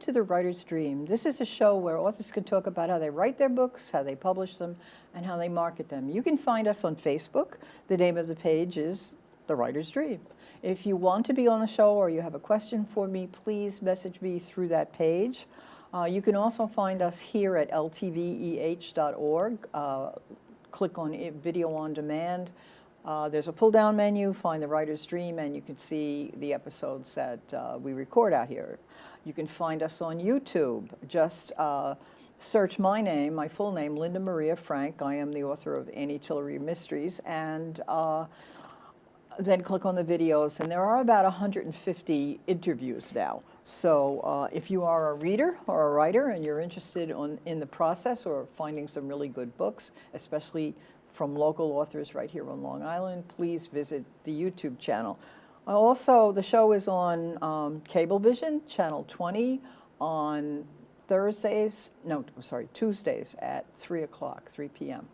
to The Writer's Dream. This is a show where authors can talk about how they write their books, how they publish them, and how they market them. You can find us on Facebook. The name of the page is The Writer's Dream. If you want to be on the show or you have a question for me, please message me through that page. You can also find us here at ltveh.org. Click on Video on Demand. There's a pull-down menu, find The Writer's Dream, and you can see the episodes that we record out here. You can find us on YouTube. Just search my name, my full name, Linda Maria Frank. I am the author of Annie Tillery Mysteries, and then click on the videos, and there are about 150 interviews now. So if you are a reader or a writer and you're interested in the process or finding some really good books, especially from local authors right here on Long Island, please visit the YouTube channel. Also, the show is on Cablevision, Channel 20, on Tuesdays at 3 p.m.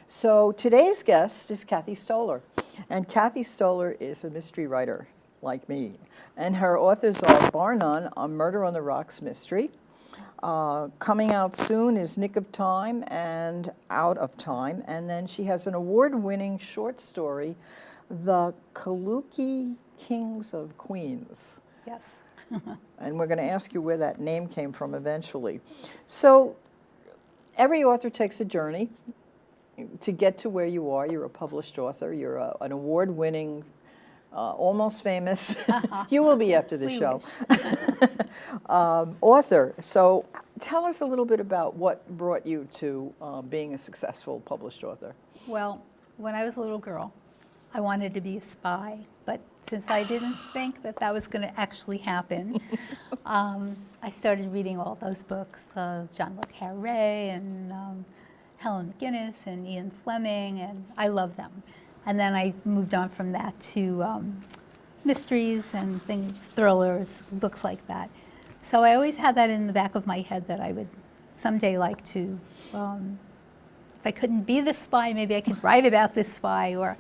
So today's guest is Cathi Stoller. And Cathi Stoller is a mystery writer like me. And her authors are, bar none, A Murder on the Rocks mystery. Coming out soon is Nick of Time and Out of Time. And then she has an award-winning short story, The Colucci Kings of Queens. Yes. And we're going to ask you where that name came from eventually. So every author takes a journey to get to where you are. You're a published author. You're an award-winning, almost famous, you will be after the show, author. So tell us a little bit about what brought you to being a successful published author. Well, when I was a little girl, I wanted to be a spy, but since I didn't think that that was going to actually happen, I started reading all those books, John le Carré and Helen McGinnis and Ian Fleming, and I love them. And then I moved on from that to mysteries and things, thrillers, books like that. So I always had that in the back of my head that I would someday like to, if I couldn't be the spy, maybe I could write about this spy or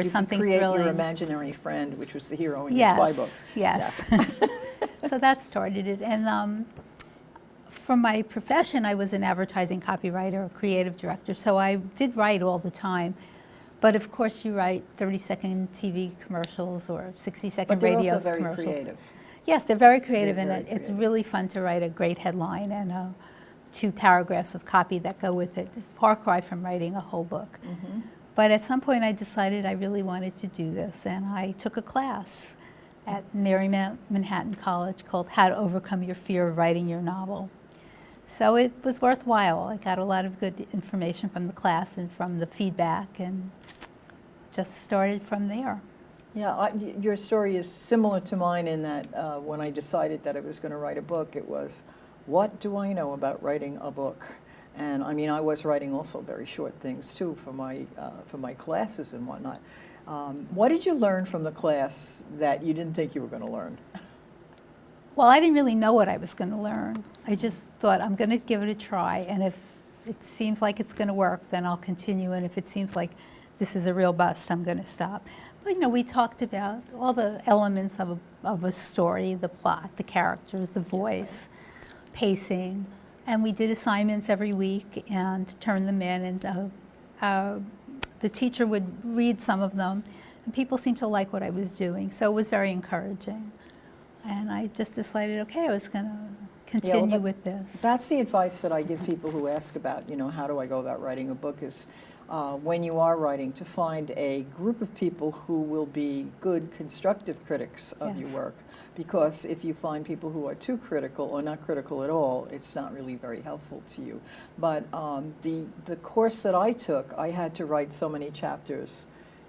something thrilling. You create your imaginary friend, which was the hero in your spy book. Yes. So that started it. And from my profession, I was an advertising copywriter, a creative director, so I did write all the time. But of course, you write 30-second TV commercials or 60-second radio commercials. But they're also very creative. Yes, they're very creative, and it's really fun to write a great headline and 2 paragraphs of copy that go with it. Far cry from writing a whole book. Mm-hmm. But at some point, I decided I really wanted to do this, and I took a class at Marymount Manhattan College called How to Overcome Your Fear of Writing Your Novel. So it was worthwhile. I got a lot of good information from the class and from the feedback, and just started from there. Yeah, your story is similar to mine in that when I decided that I was going to write a book, it was, what do I know about writing a book? And I mean, I was writing also very short things too for my classes and whatnot. What did you learn from the class that you didn't think you were going to learn? Well, I didn't really know what I was going to learn. I just thought, I'm going to give it a try, and if it seems like it's going to work, then I'll continue, and if it seems like this is a real bust, I'm going to stop. But, you know, we talked about all the elements of a story, the plot, the characters, the voice, pacing, and we did assignments every week and turned them in, and the teacher would read some of them, and people seemed to like what I was doing, so it was very encouraging. And I just decided, okay, I was going to continue with this. That's the advice that I give people who ask about, you know, how do I go about writing a book, is when you are writing, to find a group of people who will be good, constructive critics of your work. Because if you find people who are too critical or not critical at all, it's not really very helpful to you. But the course that I took, I had to write so many chapters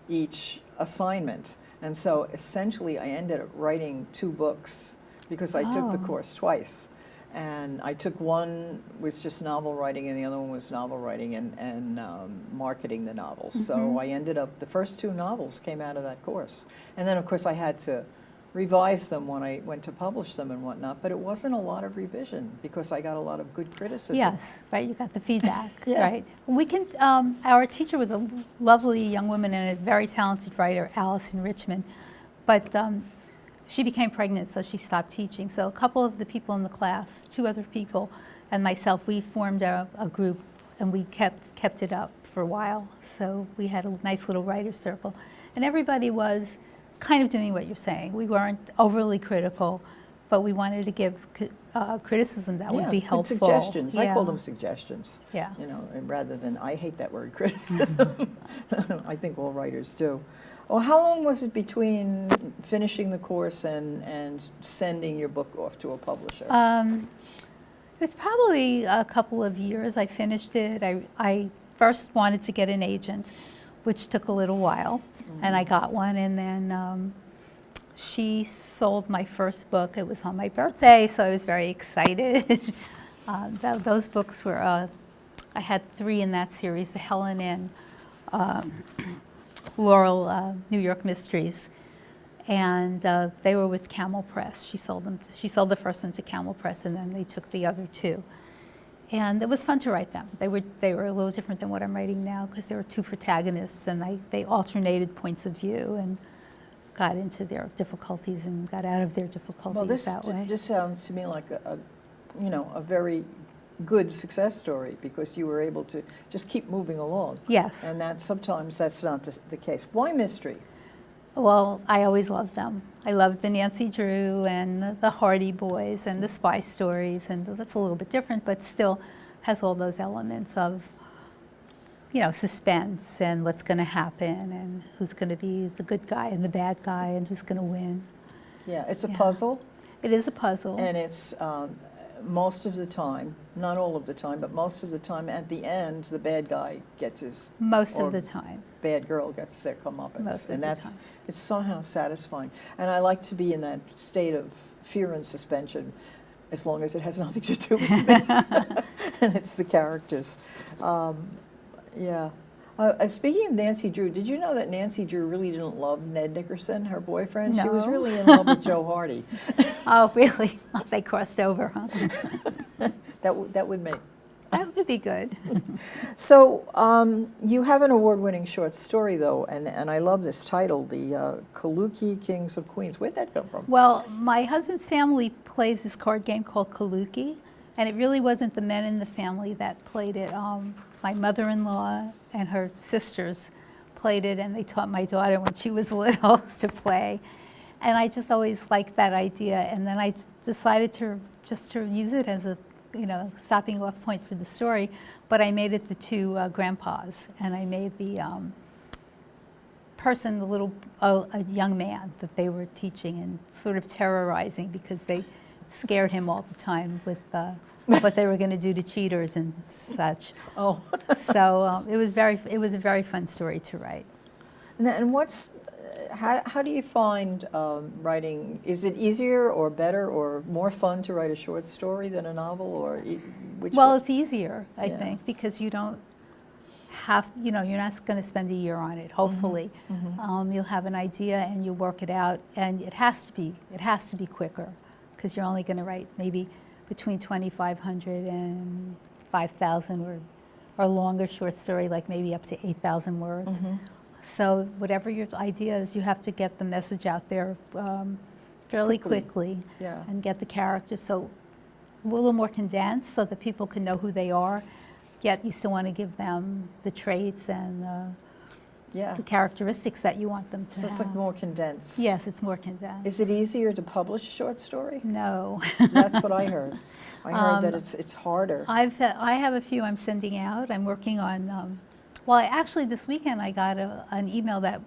each assignment. And so essentially I ended up writing 2 books because I took the course twice. And I took one was just novel writing, and the other one was novel writing and marketing the novels. Mm-hmm. So I ended up, the first 2 novels came out of that course. And then of course I had to revise them when I went to publish them and whatnot, but it wasn't a lot of revision because I got a lot of good criticism. Yes, right, you got the feedback, right. We can, our teacher was a lovely young woman and a very talented writer, Allison Richmond, but she became pregnant, so she stopped teaching. So a couple of the people in the class, 2 other people, and myself, we formed a group, and we kept it up for a while. So we had a nice little writer's circle. And everybody was kind of doing what you're saying. We weren't overly critical, but we wanted to give criticism that would be good helpful. suggestions. I Yeah. call them suggestions. Yeah. You know, and rather than, I hate that word, criticism. I think all writers do. Well, how long was it between finishing the course and sending your book off to a publisher? It was probably a couple of years. I finished it. I first wanted to get an agent, which took a little while, and I got one, and then she sold my first book. It was on my birthday, so I was very excited. Those books were, I had 3 in that series, the Helen and Laurel New York Mysteries, and they were with Camel Press. She sold them. She sold the first one to Camel Press, and then they took the other 2. And it was fun to write them. They were a little different than what I'm writing now, because there were 2 protagonists, and they alternated points of view and got into their difficulties and got out of their difficulties that way. This sounds to me like a very good success story, because you were able to just keep moving along. Yes. And sometimes that's not the case. Why mystery? Well, I always loved them. I loved the Nancy Drew and the Hardy Boys and the spy stories, and that's a little bit different, but still has all those elements of, suspense and what's going to happen and who's going to be the good guy and the bad guy and who's going to win. Yeah, it's a puzzle. It is a puzzle. And it's most of the time, not all of the time, but most of the time, at the end, the bad guy gets his... Most of the time. Bad girl gets their comeuppance. Most of and the that's time. It's somehow satisfying. And I like to be in that state of fear and suspension, as long as it has nothing to do with me. And it's the characters. Yeah. Speaking of Nancy Drew, did you know that Nancy Drew really didn't love Ned Nickerson, her boyfriend? No. She was really in love with Joe Hardy. Oh, really? They crossed over, huh? That would make... That would be good. So you have an award-winning short story, though, and I love this title, the Colucci Kings of Queens. Where'd that come from? Well, my husband's family plays this card game called Colucci, and it really wasn't the men in the family that played it. My mother-in-law and her sisters played it, and they taught my daughter when she was little to play. And I just always liked that idea, and then I decided to use it as a stopping off point for the story, but I made it the 2 grandpas, and I made the person, a young man that they were teaching and sort of terrorizing, because they scared him all the time with what they were going to do to cheaters and such. Oh. So it was a very fun story to write. And how do you find writing? Is it easier or better or more fun to write a short story than a novel, or which? Well, it's easier, I Yeah. think, because you don't have, you're not going to spend a year on it. Hopefully, you'll have an idea and you'll work it out, and it has to be quicker, because you're only going to write maybe between 2,500 and 5,000, or longer short story, like maybe up to 8,000 words. So whatever your idea is, you have to get the message out there fairly quickly, Yeah. and get the characters so a little more condensed, so that people can know who they are, yet you still want to give them the traits and Yeah. the characteristics that you want them to So have. it's like more condensed. Yes, it's more condensed. Is it easier to publish a short story? No. That's what I heard. I heard that it's harder. I have a few I'm sending out. I'm working on, actually this weekend I got an email that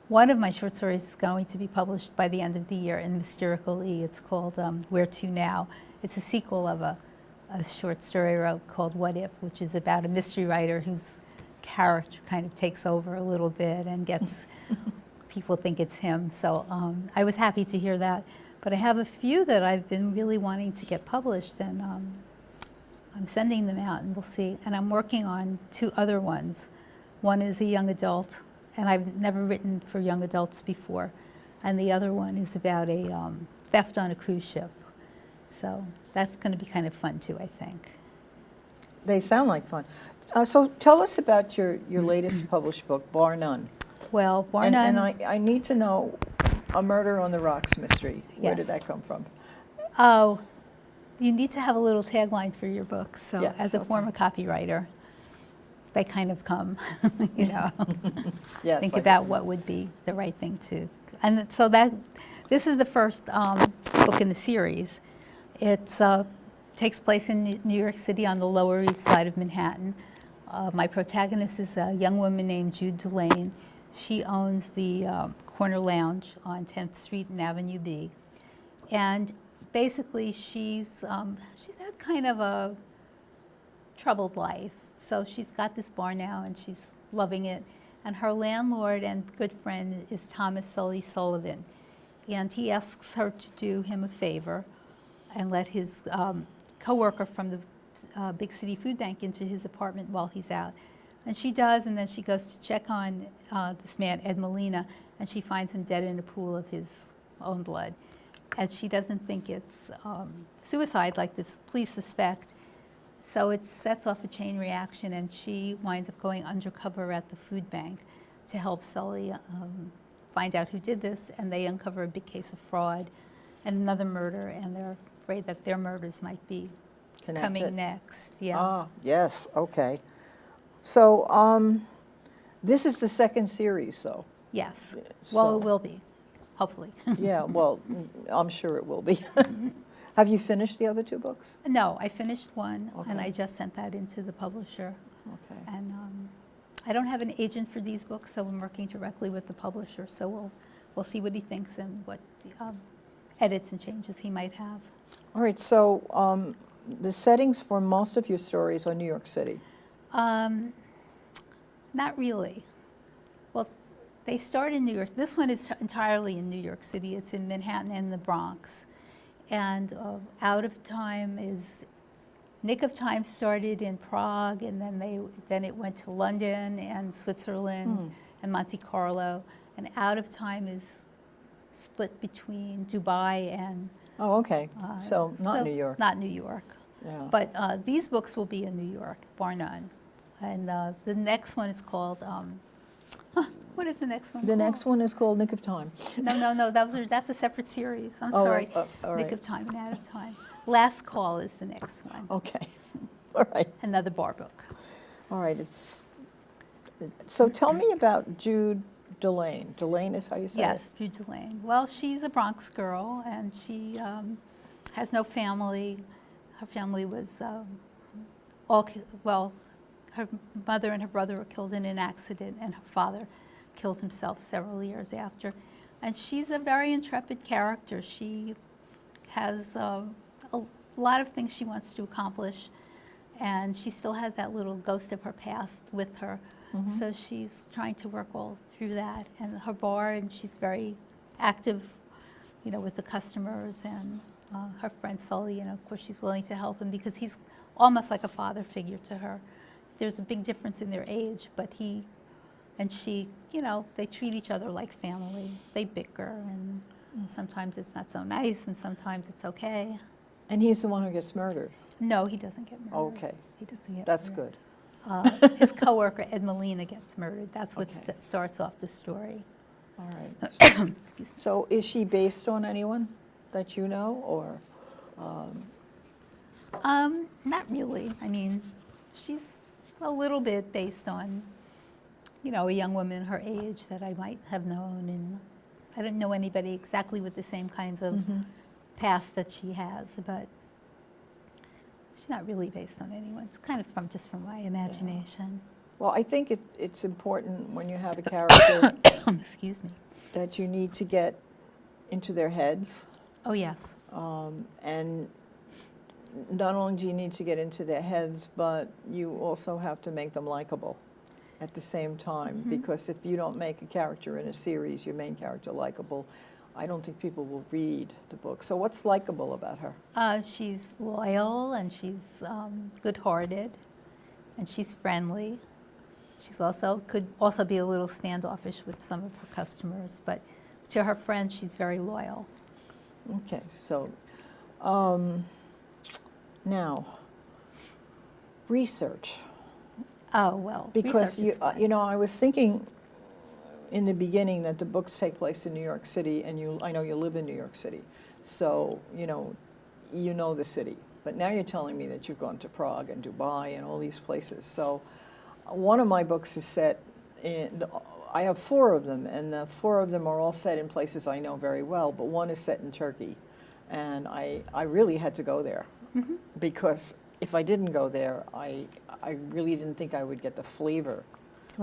one of my short stories is going to be published by the end of the year in Mysterical E. It's called Where To Now. It's a sequel of a short story I wrote called What If, which is about a mystery writer whose character kind of takes over a little bit and gets, people think it's him. So I was happy to hear that. But I have a few that I've been really wanting to get published, and I'm sending them out, and we'll see. And I'm working on 2 other ones. One is a young adult, and I've never written for young adults before. And the other one is about a theft on a cruise ship. So that's going to be kind of fun too, I think. They sound like fun. So tell us about your latest published book, Bar None. Well, Bar And None. I need to know, A Murder on the Rocks mystery. Where did Yes. that come from? Oh, you need to have a little tagline for your books. So Yes, as a okay. former copywriter, they kind of come, you know. Yes. Think I about get what would be the right thing to. And so this is the first book in the series. It takes place in New York City on the Lower East Side of Manhattan. My protagonist is a young woman named Jude Delane. She owns the Corner Lounge on 10th Street and Avenue B. And basically she's had kind of a troubled life. So she's got this bar now and she's loving it. And her landlord and good friend is Thomas Sully Sullivan. And he asks her to do him a favor and let his coworker from the Big City Food Bank into his apartment while he's out. And she does, and then she goes to check on this man, Ed Molina, and she finds him dead in a pool of his own blood. And she doesn't think it's suicide like this police suspect. So it sets off a chain reaction, and she winds up going undercover at the food bank to help Sully find out who did this, and they uncover a big case of fraud and another murder, and they're afraid that their murders might be coming Connected. next. Yeah. Ah, yes, okay. So, this is the second series, though. Yes. Yeah, Well, so- it will be, hopefully. Yeah, well, I'm sure it will be. Have you finished the other two books? No, I finished one, and Okay. I just sent that into the publisher. Okay. And I don't have an agent for these books, so I'm working directly with the publisher. So we'll see what he thinks and what edits and changes he might have. All right, so the settings for most of your stories are New York City. Not really. Well, they start in New York. This one is entirely in New York City. It's in Manhattan and the Bronx. And Out of Time is, Nick of Time started in Prague, and then it went to London and Switzerland and Monte Carlo. And Out of Time is split between Dubai and Oh, okay, so not New York. Not New York. Yeah. But these books will be in New York, bar none. And the next one is called, what is the next one The called? next one is called Nick of Time. No, that's a separate series. I'm Oh, sorry. all Nick right. of Time and Out of Time. Last Call is the next one. Okay, all right, Another bar book. all right. So tell me about Jude Delane. Delane is how you say it? Yes, Jude Delane. Well, she's a Bronx girl, and she has no family. Her family was her mother and her brother were killed in an accident, and her father killed himself several years after. And she's a very intrepid character. She has a lot of things she wants to accomplish, and she still has that little ghost of her past with her. So she's trying to work all through that, and her bar, and she's very active, you know, with the customers and her friend Sully, and of course she's willing to help him because he's almost like a father figure to her. There's a big difference in their age, but he and she, you know, they treat each other like family. They bicker, and sometimes it's not so nice, and sometimes it's okay. And he's the one who gets murdered. No, he doesn't get murdered. Okay, He doesn't get that's murdered. good. His coworker, Ed Molina, gets murdered. That's what Okay. starts off the story. All right. Excuse me. So is she based on anyone that you know, or? Not really. I mean, she's a little bit based on, you know, a young woman her age that I might have known, and I don't know anybody exactly with the same kinds of past that she has, but she's not really based on anyone. It's kind of just from my imagination. Well, I think it's important when you have a character Excuse me. that you need to get into their heads. Oh, yes. And not only do you need to get into their heads, but you also have to make them likable at the same time. Because if you don't make a character in a series, your main character, likable, I don't think people will read the book. So what's likable about her? She's loyal, and she's good-hearted, and she's friendly. She's could also be a little standoffish with some of her customers, but to her friends, she's very loyal. Okay, so now, research. Oh, well, Because research is fun. you know, I was thinking in the beginning that the books take place in New York City, and I know you live in New York City, so you know the city. But now you're telling me that you've gone to Prague and Dubai and all these places. So one of my books is set in, I have 4 of them, and the 4 of them are all set in places I know very well, but one is set in Turkey. And I really had to go there, because if I didn't go there, I really didn't think I would get the flavor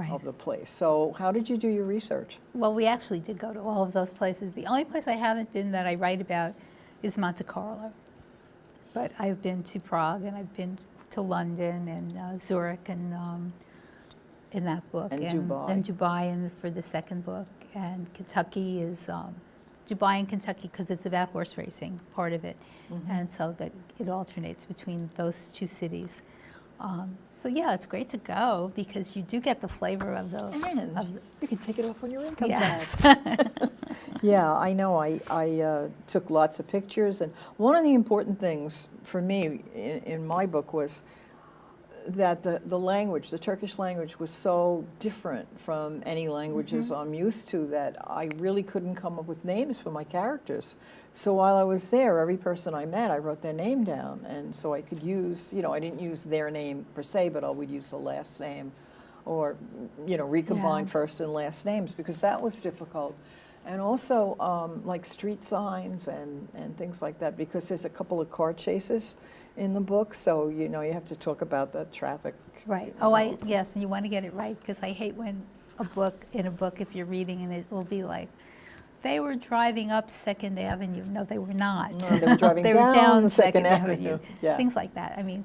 of the place. So how did you do your research? Well, we actually did go to all of those places. The only place I haven't been that I write about is Monte Carlo. But I've been to Prague, and I've been to London and Zurich, and in that book. And Dubai. And Dubai for the second book. And Kentucky is Dubai and Kentucky, because it's about horse racing, part of it. And so that it alternates between those 2 cities. So yeah, it's great to go, because you do get the flavor of the... And you can take it off on your income Yes. tax. Yeah, I know. I took lots of pictures, and one of the important things for me in my book was that the language, the Turkish language, was so different from any languages I'm used to that I really couldn't come up with names for my characters. So while I was there, every person I met, I wrote their name down, and so I could use, I didn't use their name per se, but I would use the last name, or recombine first and last names, because that was difficult. And also like street signs and things like that, because there's a couple of car chases in the book, so you have to talk about the traffic. Right. Yes, and you want to get it right, because I hate when in a book, if you're reading, and it will be like, they were driving up 2nd Avenue. No, they were not. No, they were driving they were down down 2nd Avenue. Yeah. Things like that. I mean,